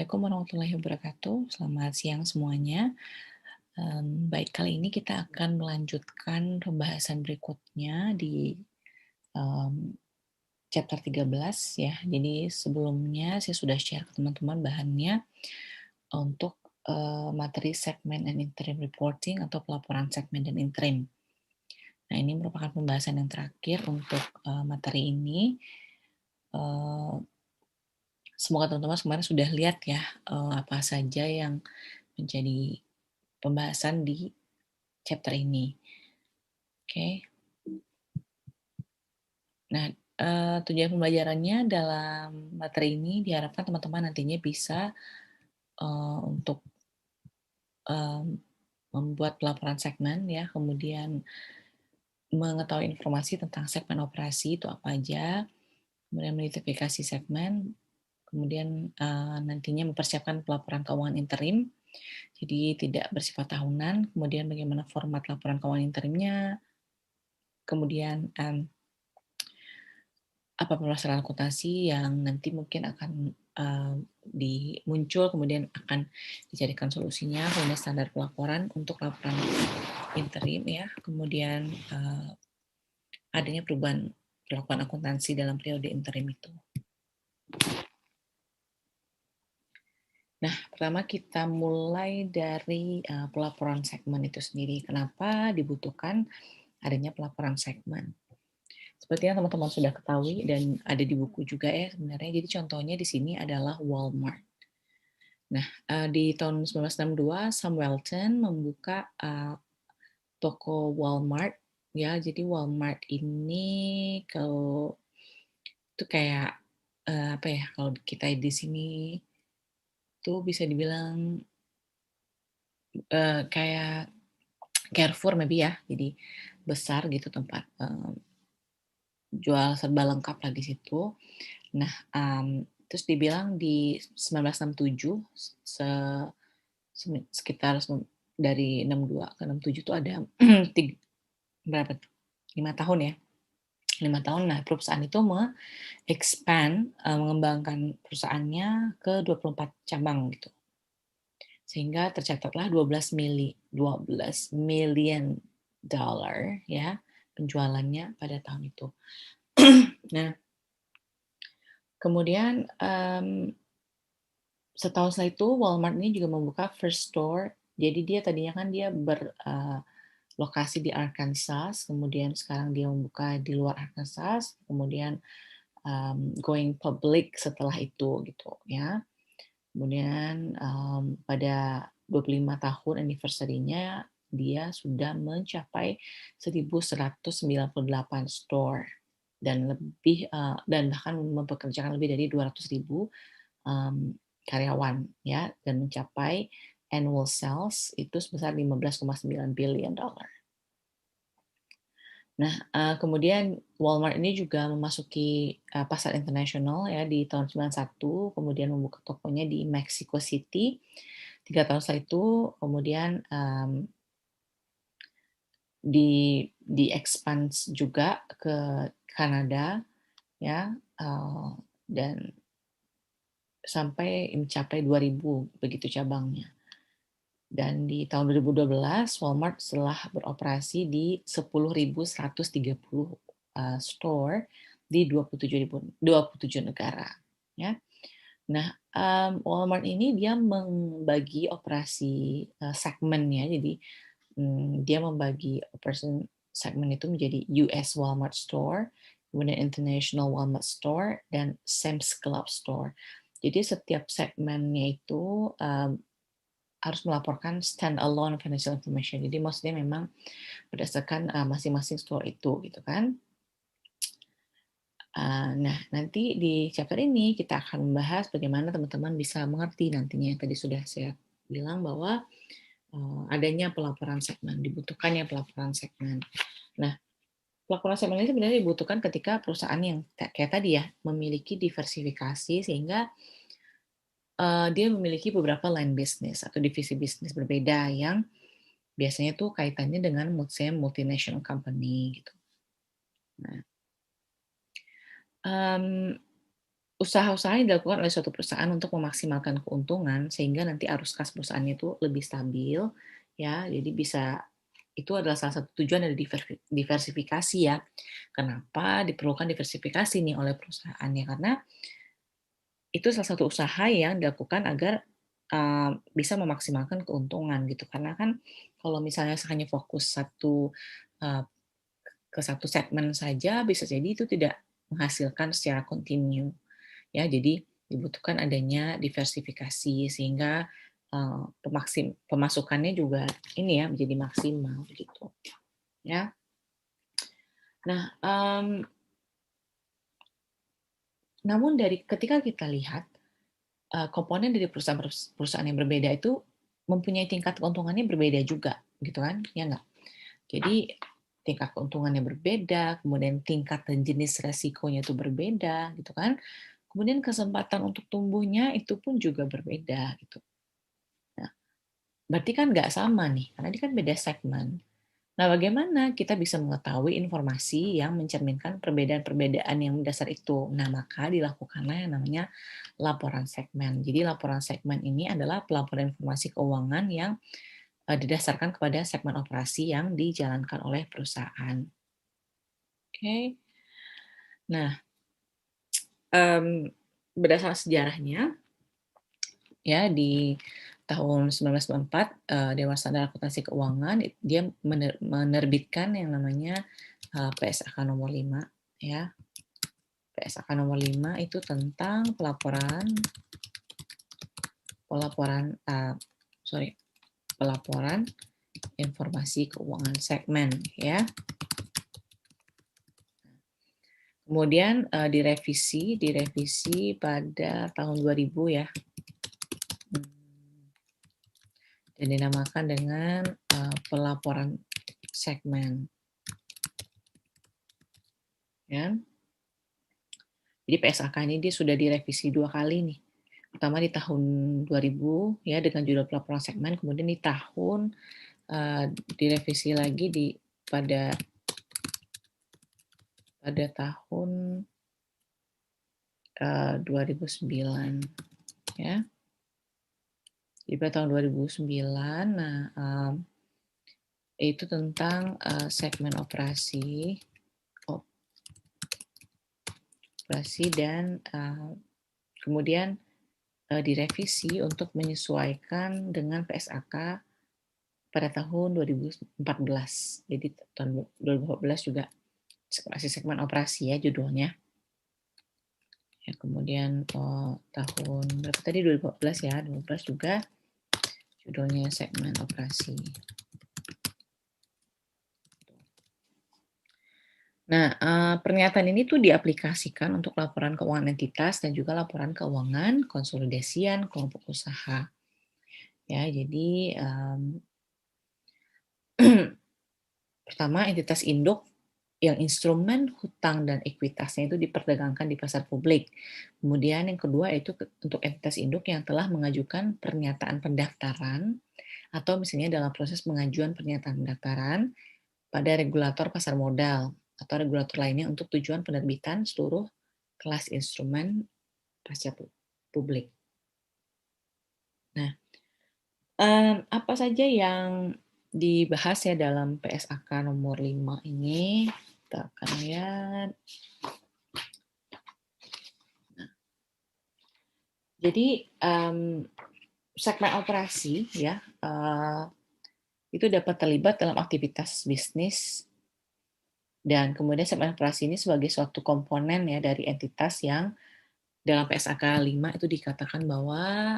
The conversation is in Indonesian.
Assalamualaikum warahmatullahi wabarakatuh. Selamat siang semuanya. Baik, kali ini kita akan melanjutkan pembahasan berikutnya di em, chapter 13 ya. Jadi sebelumnya saya sudah share ke teman-teman bahannya untuk materi segmen and interim reporting atau pelaporan segmen dan interim. Nah, ini merupakan pembahasan yang terakhir untuk materi ini. Eh, Semoga teman-teman kemarin sudah lihat ya apa saja yang menjadi pembahasan di chapter ini. Oke. Nah, tujuan pembelajarannya dalam materi ini diharapkan teman-teman nantinya bisa untuk membuat pelaporan segmen ya, kemudian mengetahui informasi tentang segmen operasi itu apa aja, kemudian mengidentifikasi segmen, kemudian nantinya mempersiapkan pelaporan keuangan interim, jadi tidak bersifat tahunan, kemudian bagaimana format laporan keuangan interimnya, kemudian apa permasalahan akuntansi yang nanti mungkin akan muncul, kemudian akan dijadikan solusinya, kemudian standar pelaporan untuk laporan interim ya, kemudian adanya perubahan perlakuan akuntansi dalam periode interim itu. Nah, pertama kita mulai dari pelaporan segmen itu sendiri. Kenapa dibutuhkan adanya pelaporan segmen? Seperti yang teman-teman sudah ketahui dan ada di buku juga ya sebenarnya. Jadi contohnya di sini adalah Walmart. Nah, di tahun 1962 Sam Walton membuka toko Walmart ya. Jadi Walmart ini kalau itu kayak apa ya, kalau kita di sini tuh bisa dibilang kayak Carrefour maybe ya. Jadi besar gitu tempat jual serba lengkap lah di situ. Nah, terus dibilang di 1967 sekitar dari 62 ke 67 tuh ada berapa? 5 tahun ya. 5 tahun. Nah, perusahaan itu mengembangkan perusahaannya ke 24 cabang gitu. Sehingga tercatatlah 12 million dollar ya penjualannya pada tahun itu. Nah, kemudian setahun setelah itu Walmart ini juga membuka first store. Jadi dia tadinya kan dia berlokasi di Arkansas, kemudian sekarang dia membuka di luar Arkansas, kemudian going public setelah itu gitu ya. Kemudian pada 25 tahun anniversary-nya dia sudah mencapai 1.198 store dan lebih dan bahkan mempekerjakan lebih dari 200.000 karyawan ya, dan mencapai annual sales itu sebesar 15,9 billion dollar. Nah, kemudian Walmart ini juga memasuki pasar internasional ya di tahun 91, kemudian membuka tokonya di Mexico City. 3 tahun setelah itu, kemudian di-expand juga ke Kanada ya, dan sampai mencapai 2.000 begitu cabangnya. Dan di tahun 2012 Walmart setelah beroperasi di 10.130 store di 27 negara ya. Nah, Walmart ini dia membagi operasi segmen ya. Jadi dia membagi operasi segmen itu menjadi US Walmart Store, kemudian International Walmart Store, dan Sam's Club Store. Jadi setiap segmennya itu harus melaporkan stand-alone financial information. Jadi maksudnya memang berdasarkan masing-masing store itu gitu kan. Nah, nanti di chapter ini kita akan membahas bagaimana teman-teman bisa mengerti nantinya yang tadi sudah saya bilang bahwa adanya pelaporan segmen, dibutuhkannya pelaporan segmen. Nah, pelaporan segmen ini sebenarnya dibutuhkan ketika perusahaan yang kayak tadi ya memiliki diversifikasi sehingga dia memiliki beberapa line business atau divisi bisnis berbeda yang biasanya tuh kaitannya dengan multinational company gitu. Nah, usaha-usaha yang dilakukan oleh suatu perusahaan untuk memaksimalkan keuntungan sehingga nanti arus kas perusahaannya itu lebih stabil, ya. Jadi bisa itu adalah salah satu tujuan dari diversifikasi ya. Kenapa diperlukan diversifikasi nih oleh perusahaannya? Karena itu salah satu usaha yang dilakukan agar, bisa memaksimalkan keuntungan gitu. Karena kan kalau misalnya hanya fokus eee, ke satu segmen saja bisa jadi itu tidak menghasilkan secara kontinu. Ya, jadi dibutuhkan adanya diversifikasi sehingga, pemasukannya juga ini ya, menjadi maksimal gitu, ya. Nah, namun dari ketika kita lihat, komponen dari perusahaan yang berbeda itu mempunyai tingkat keuntungannya berbeda juga, gitu kan, ya nggak? Jadi tingkat keuntungannya berbeda, kemudian tingkat dan jenis resikonya itu berbeda, gitu kan. Kemudian kesempatan untuk tumbuhnya itu pun juga berbeda, gitu. Nah, berarti kan nggak sama nih, karena ini kan beda segmen. Nah, bagaimana kita bisa mengetahui informasi yang mencerminkan perbedaan-perbedaan yang mendasar itu? Nah, maka dilakukanlah yang namanya laporan segmen. Jadi, laporan segmen ini adalah pelaporan informasi keuangan yang didasarkan kepada segmen operasi yang dijalankan oleh perusahaan. Oke. Nah, berdasarkan sejarahnya, ya di tahun 1994 Dewan Standar Akuntansi Keuangan dia menerbitkan yang namanya PSAK nomor 5 ya. PSAK nomor 5 itu tentang pelaporan pelaporan sorry, pelaporan informasi keuangan segmen ya. Kemudian direvisi pada tahun 2000 ya. Dan dinamakan dengan pelaporan segmen. Ya. Jadi PSAK ini dia sudah direvisi 2 kali nih. Pertama di tahun 2000 ya dengan judul pelaporan segmen, kemudian di tahun direvisi lagi pada tahun 2009 ya. Jadi pada tahun 2009, nah itu tentang segmen operasi dan kemudian direvisi untuk menyesuaikan dengan PSAK pada tahun 2014. Jadi tahun 2014 juga masih segmen operasi ya judulnya. Ya, kemudian tahun berapa tadi 2014 ya, 2014 juga judulnya segmen operasi. Nah, pernyataan ini tuh diaplikasikan untuk laporan keuangan entitas dan juga laporan keuangan konsolidasian kelompok usaha. Ya, jadi pertama entitas induk yang instrumen hutang dan ekuitasnya itu diperdagangkan di pasar publik. Kemudian yang kedua itu untuk entitas induk yang telah mengajukan pernyataan pendaftaran atau misalnya dalam proses pengajuan pernyataan pendaftaran pada regulator pasar modal atau regulator lainnya untuk tujuan penerbitan seluruh kelas instrumen pasar publik. Nah, apa saja yang dibahas ya dalam PSAK nomor 5 ini? Kita akan lihat. Nah, jadi segmen operasi ya itu dapat terlibat dalam aktivitas bisnis dan kemudian segmen operasi ini sebagai suatu komponen ya dari entitas yang dalam PSAK 5 itu dikatakan bahwa